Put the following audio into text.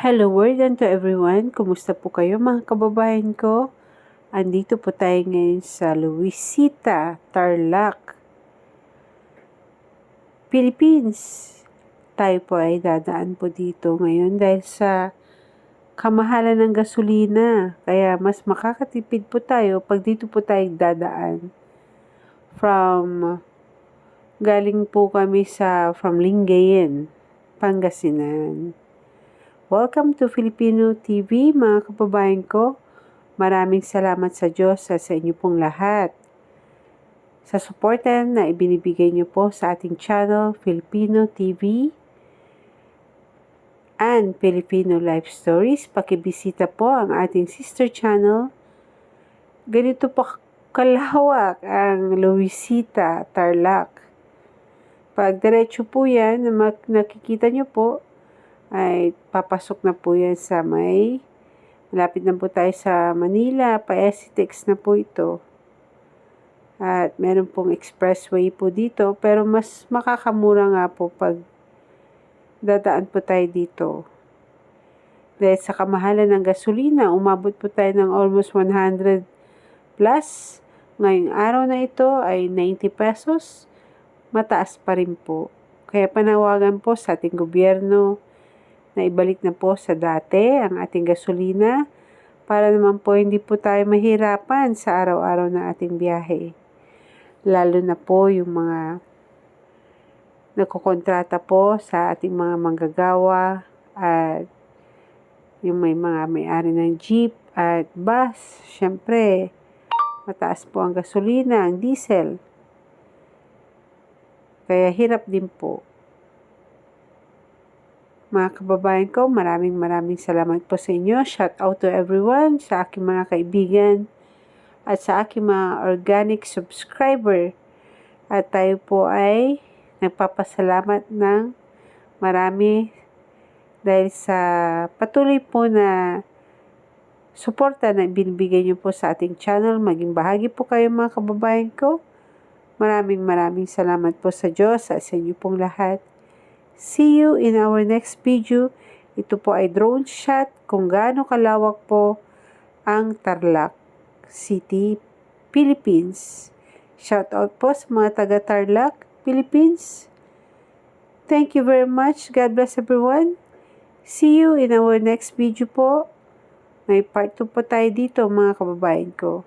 Hello world and to everyone. Kumusta po kayo mga kababayan ko? Andito po tayo ngayon sa Luisita, Tarlac, Philippines. Tayo po ay dadaan po dito ngayon dahil sa kamahalan ng gasolina. Kaya mas makakatipid po tayo pag dito po tayo dadaan. Galing po kami from Lingayen, Pangasinan. Welcome to Filipino TV, mga kababayan ko. Maraming salamat sa Diyos at sa inyo pong lahat. Sa suporta na ibinibigay niyo po sa ating channel, Filipino TV and Filipino Life Stories. Pakibisita po ang ating sister channel. Ganito po kalawak ang Luisita, Tarlac. Pag diretso po yan, nakikita niyo po, ay papasok na po yan sa malapit na po tayo sa Manila, pa-SCTEX na po ito. At meron pong expressway po dito, pero mas makakamura nga po pag dadaan po tayo dito. Dahil sa kamahalan ng gasolina, umabot po tayo ng almost 100 plus. Ngayong araw na ito ay 90 pesos. Mataas pa rin po. Kaya panawagan po sa ating gobyerno na ibalik na po sa dati ang ating gasolina para naman po hindi po tayo mahirapan sa araw-araw na ating biyahe. Lalo na po yung mga nagkokontrata po sa ating mga manggagawa at yung may-ari ng jeep at bus. Siyempre, mataas po ang gasolina, ang diesel. Kaya hirap din po. Mga kababayan ko, maraming salamat po sa inyo. Shout out to everyone, sa aking mga kaibigan at sa aking mga organic subscriber. At tayo po ay nagpapasalamat ng marami dahil sa patuloy po na suporta na binibigay niyo po sa ating channel. Maging bahagi po kayo mga kababayan ko. Maraming salamat po sa Diyos at sa inyo pong lahat. See you in our next video. Ito po ay drone shot kung gaano kalawak po ang Tarlac City, Philippines. Shout out po sa mga taga Tarlac, Philippines. Thank you very much. God bless everyone. See you in our next video po. May part 2 po tayo dito mga kababayan ko.